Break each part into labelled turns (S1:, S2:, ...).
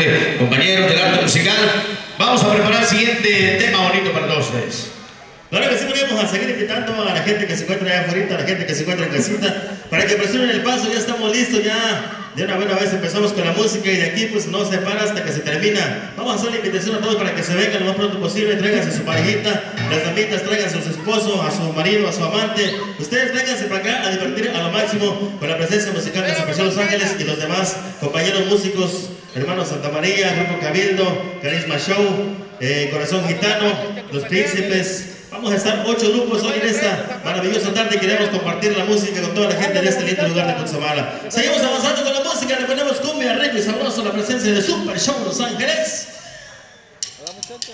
S1: siempre, compañeros del arte musical. Vamos a preparar el siguiente tema bonito para todos ustedes. Claro que sí, vamos a seguir invitando a la gente que se encuentra allá afuera, a la gente que se encuentra en casita, para que presionen el paso. Ya estamos listos, ya de una buena vez empezamos con la música y de aquí pues no se para hasta que se termina. Vamos a hacer la invitación a todos para que se vengan lo más pronto posible, tráiganse su parejita, las damitas tráiganse a su esposo, a su marido, a su amante. Ustedes vénganse para acá a divertir a lo máximo con la presencia musical de Super Show Los Ángeles y los demás compañeros músicos, hermanos Santa María, Grupo Cabildo, Carisma Show, Corazón Gitano, Los Príncipes. Vamos a estar 8 grupos hoy en esta maravillosa tarde. Queremos compartir la música con toda la gente de este lindo lugar de Cutzamala. Seguimos avanzando con la música, le ponemos cumbia, rico y sabroso la presencia de Super Show Los Ángeles.
S2: Hola, muchacha.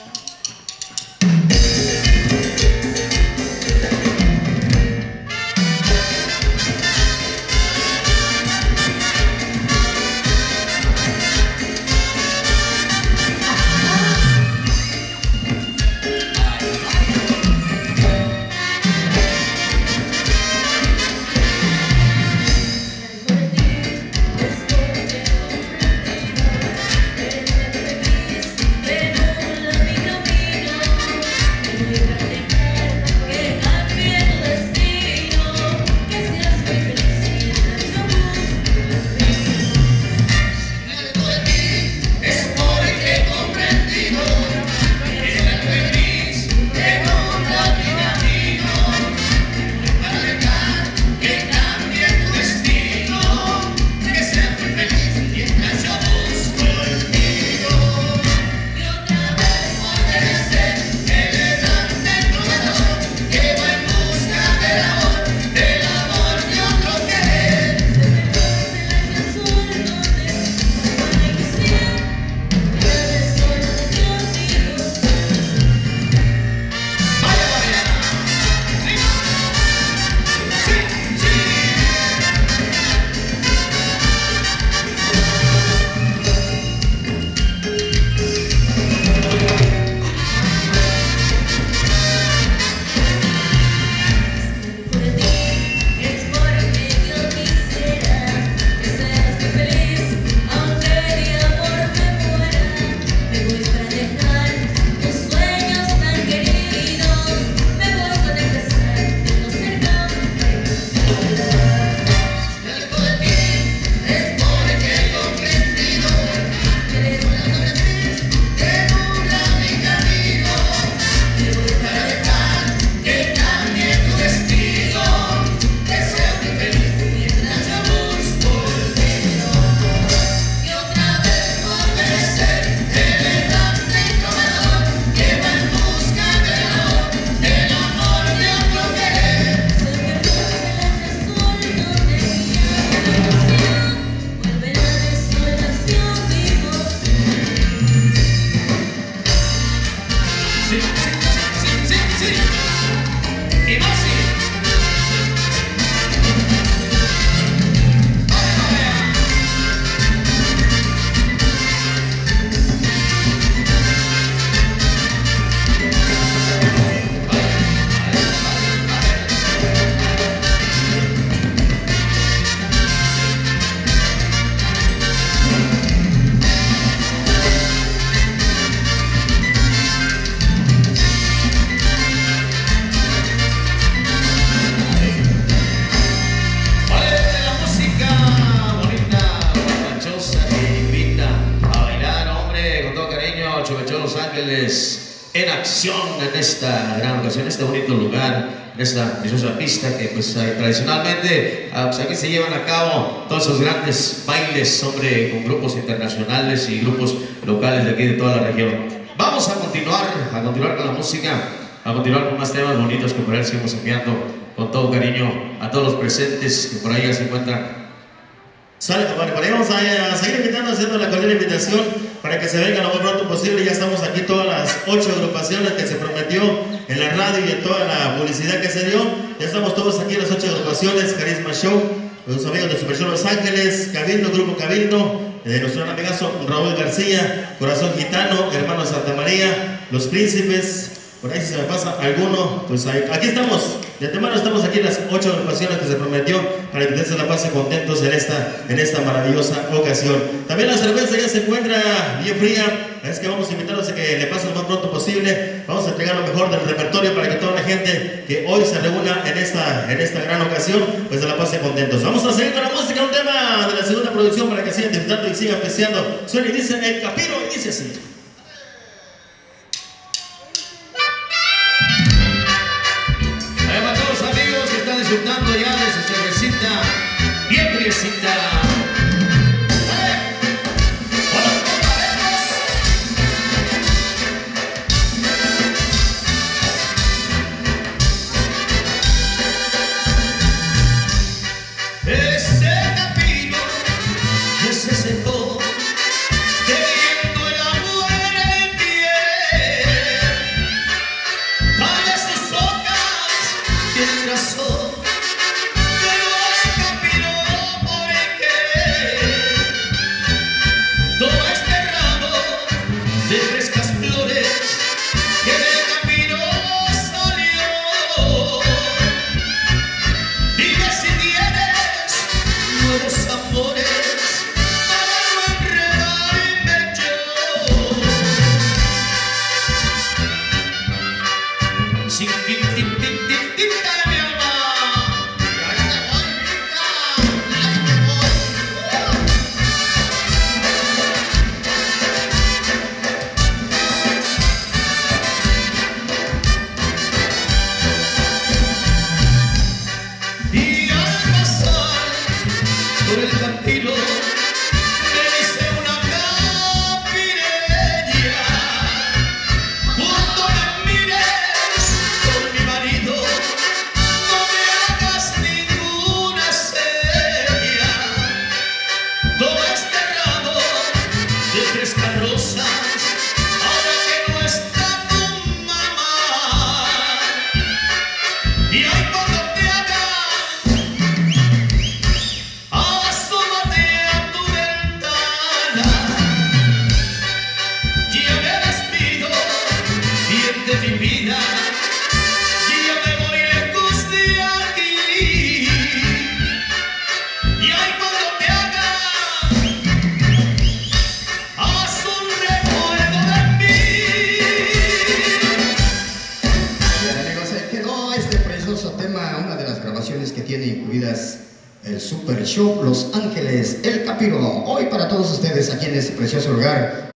S1: En acción en esta gran ocasión, en este bonito lugar, en esta preciosa pista que pues tradicionalmente pues aquí se llevan a cabo todos esos grandes bailes, hombre, con grupos internacionales y grupos locales de aquí de toda la región. Vamos a continuar con la música, a continuar con más temas bonitos que por ahí seguimos enviando con todo cariño a todos los presentes que por ahí ya se encuentran.
S3: Sale, compadre, por ahí vamos a seguir invitando, haciendo la cordial invitación para que se vengan lo más pronto posible. Ya estamos aquí todas las 8 agrupaciones que se prometió en la radio y en toda la publicidad que se dio. Ya estamos todos aquí, las 8 agrupaciones, Carisma Show, los amigos de Super Show Los Ángeles, Cabildo, Grupo Cabildo, nuestro amigazo Raúl García, Corazón Gitano, Hermanos Santa María, Los Príncipes, Por ahí si se me pasa alguno, pues ahí, aquí estamos. De antemano estamos aquí en las 8 agrupaciones que se prometió para que ustedes se la pasen contentos en esta maravillosa ocasión. También la cerveza ya se encuentra bien fría. Es que vamos a invitarlos a que le pasen lo más pronto posible. Vamos a entregar lo mejor del repertorio para que toda la gente que hoy se reúna en esta gran ocasión, pues se la pase contentos. Vamos a seguir con la música, un tema de la segunda producción para que sigan disfrutando y sigan apreciando. Suena y dice El Capiro y dice así.
S1: Disfrutando ya de su cervecita bien friecita. Ese capino que se secó teniendo el amor en el pie, tal vez sus ojos tienen razón. De frescas flores que del camino salió. Dime si tienes nuevos amores para no enredarme yo. Sin tin, tin, tin, tin, tin, dale mi alma. Y ahí te voy, rica, ahí te voy. Por el Capiro me dice una capireña: cuando me mires con mi marido, no me hagas ninguna seña. Toma este ramo de frescas rosas ahora que no está tu mamá, y ahí cuando te hagas de mi vida, yo me voy lejos de aquí, y ahí cuando te haga, haz un recuerdo de mí.
S4: Bien, amigos, ahí quedó este precioso tema, una de las grabaciones que tiene incluidas el Super Show Los Ángeles, El Capiro, hoy para todos ustedes aquí en este precioso lugar.